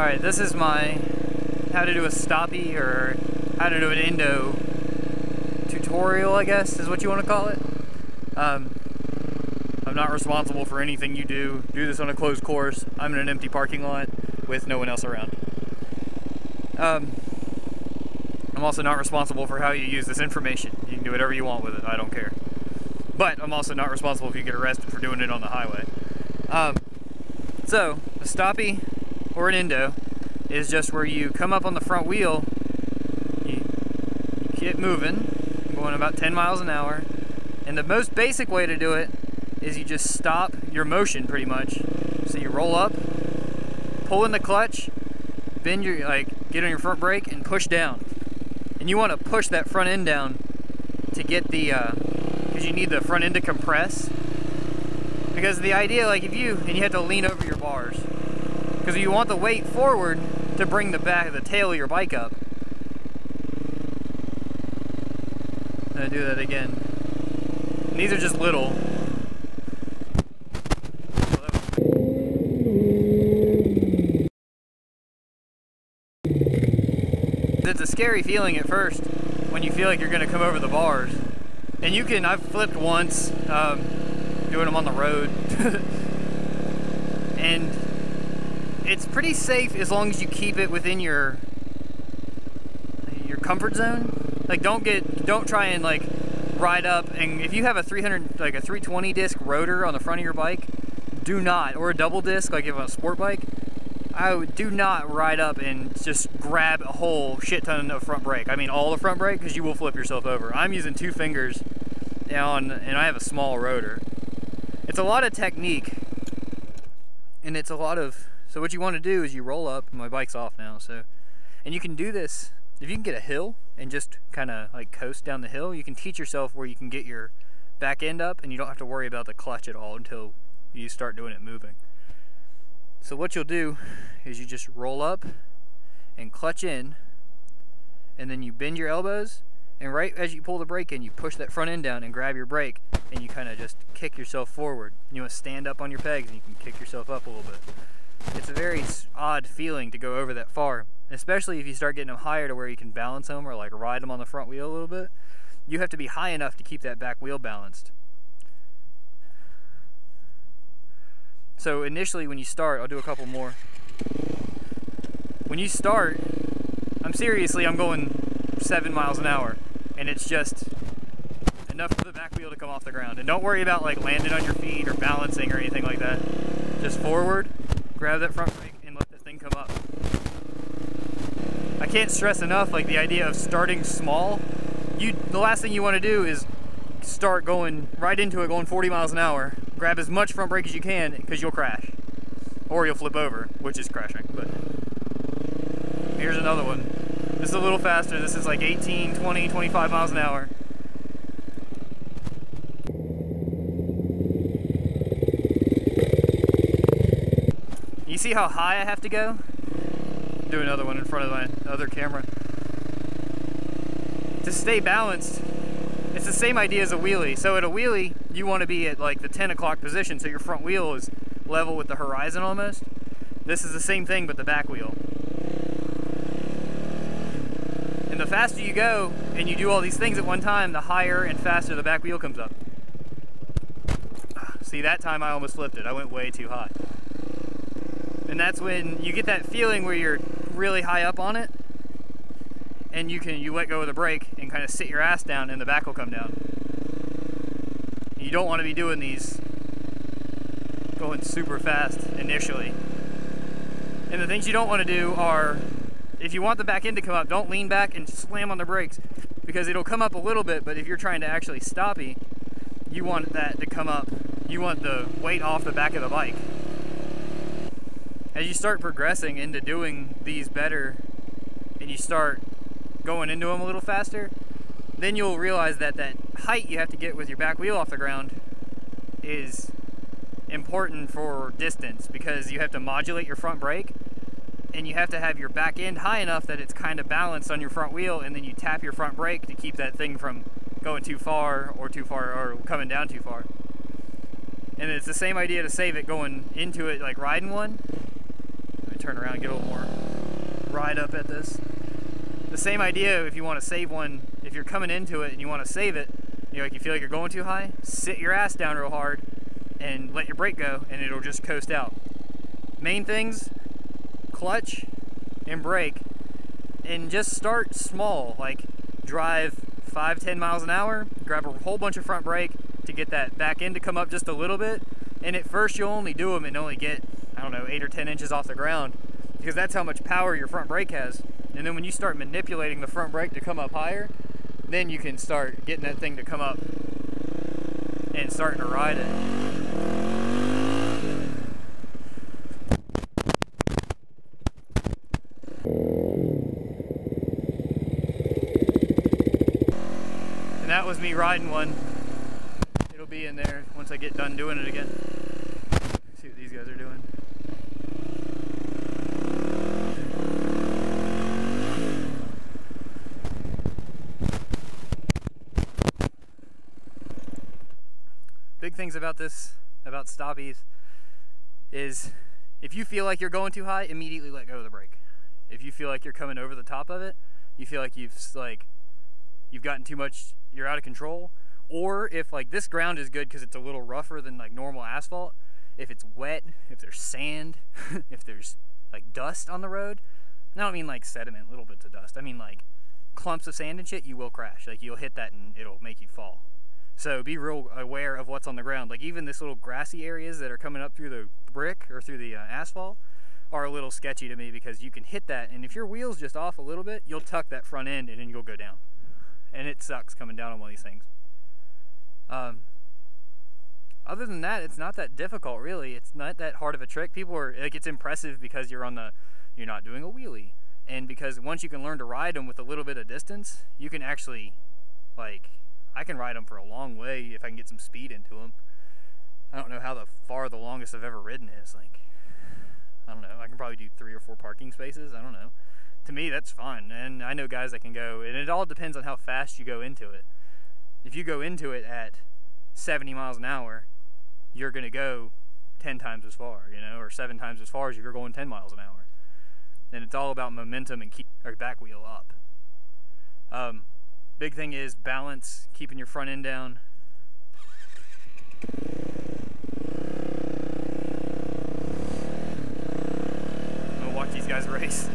Alright, this is my how to do a stoppie or how to do an endo tutorial, I guess is what you want to call it. I'm not responsible for anything you do. Do this on a closed course. I'm in an empty parking lot with no one else around. I'm also not responsible for how you use this information. You can do whatever you want with it, I don't care. But I'm also not responsible if you get arrested for doing it on the highway. So, a stoppie or an endo is just where you come up on the front wheel, you get moving, going about 10 miles an hour, and the most basic way to do it is you just stop your motion pretty much. So you roll up, pull in the clutch, bend your, get on your front brake and push down. And you want to push that front end down to get the, because you need the front end to compress. Because the idea, and you have to lean over your bars. Because you want the weight forward to bring the tail of your bike up. I'm gonna do that again. And these are just little. It's a scary feeling at first when you feel like you're gonna come over the bars. And I've flipped once, doing them on the road. And it's pretty safe as long as you keep it within your comfort zone. Don't try and ride up, and if you have a 320 disc rotor on the front of your bike, do not, or a double disc like if on a sport bike, do not ride up and just grab a whole shit ton of front brake. I mean all the front brake, because you will flip yourself over. I'm using 2 fingers down, and I have a small rotor. It's a lot of technique, and it's a lot of, so what you want to do is you roll up. My bike's off now, and you can do this, if you can get a hill and just kind of coast down the hill, you can teach yourself where you can get your back end up and you don't have to worry about the clutch at all until you start doing it moving. So what you'll do is you just roll up and clutch in, and then you bend your elbows, and right as you pull the brake in, you push that front end down and grab your brake, and you kind of just kick yourself forward. And you want to stand up on your pegs and you can kick yourself up a little bit. It's a very odd feeling to go over that far, especially if you start getting them higher to where you can balance them or ride them on the front wheel a little bit. You have to be high enough to keep that back wheel balanced. So initially when you start, I'll do a couple more. When you start, I'm going 7 miles an hour, and it's just enough for the back wheel to come off the ground. And don't worry about landing on your feet or balancing or anything like that. Just forward, grab that front brake, and let the thing come up. I can't stress enough the idea of starting small. The last thing you want to do is start going right into it, going 40 miles an hour. Grab as much front brake as you can, because you'll crash. Or you'll flip over, which is crashing. But here's another one. This is a little faster. This is 18, 20, 25 miles an hour. You see how high I have to go? Do another one in front of my other camera. To stay balanced, it's the same idea as a wheelie. So at a wheelie, you want to be at the 10 o'clock position, so your front wheel is level with the horizon almost. This is the same thing, but the back wheel. And the faster you go, and you do all these things at one time, the higher and faster the back wheel comes up. See, that time I almost flipped it. I went way too high. And that's when you get that feeling where you're really high up on it, and you let go of the brake and kind of sit your ass down, and the back will come down. You don't want to be doing these going super fast initially. And the things you don't want to do are, if you want the back end to come up, don't lean back and slam on the brakes, because it'll come up a little bit, but if you're trying to actually stoppie, you want that to come up. You want the weight off the back of the bike. As you start progressing into doing these better, and you start going into them a little faster, then you'll realize that that height you have to get with your back wheel off the ground is important for distance, because you have to modulate your front brake, and you have to have your back end high enough that it's kind of balanced on your front wheel, and then you tap your front brake to keep that thing from going too far or coming down too far. And it's the same idea to save it going into it, riding one. turn around and get a little more ride up at this. The same idea if you want to save one, if you're coming into it and you want to save it, you know, like you feel like you're going too high, sit your ass down real hard and let your brake go and it'll just coast out. Main things, clutch and brake, and just start small, like drive 5-10 miles an hour, grab a whole bunch of front brake to get that back end to come up just a little bit, and at first you'll only do them and only get, I don't know, 8 or 10 inches off the ground, because that's how much power your front brake has. And then when you start manipulating the front brake to come up higher, then you can start getting that thing to come up and starting to ride it. And that was me riding one. It'll be in there once I get done doing it again. See what these guys are doing. Big things about this, about stoppies, is if you feel like you're going too high, immediately let go of the brake. If you feel like you're coming over the top of it, you feel like you've gotten too much, you're out of control, or if like this ground is good because it's a little rougher than like normal asphalt, if it's wet, if there's sand, if there's like dust on the road, I don't mean like sediment, little bits of dust, I mean like clumps of sand and shit, you will crash. Like you'll hit that and it'll make you fall. So be real aware of what's on the ground. Like even this little grassy areas that are coming up through the brick or through the asphalt are a little sketchy to me, because you can hit that, and if your wheel's just off a little bit, you'll tuck that front end and then you'll go down. And it sucks coming down on one of these things. Other than that, it's not that difficult really. It's not that hard of a trick. People are like, it's impressive because you're not doing a wheelie, and because once you can learn to ride them with a little bit of distance, you can actually, like, I can ride them for a long way if I can get some speed into them. I don't know how far the longest I've ever ridden is. Like, I don't know, I can probably do 3 or 4 parking spaces, I don't know. To me, that's fine, and I know guys that can go, and it all depends on how fast you go into it. If you go into it at 70 miles an hour, you're gonna go 10 times as far, you know, or 7 times as far as if you're going 10 miles an hour. And it's all about momentum and keep your back wheel up. Big thing is balance, keeping your front end down. I'm gonna watch these guys race.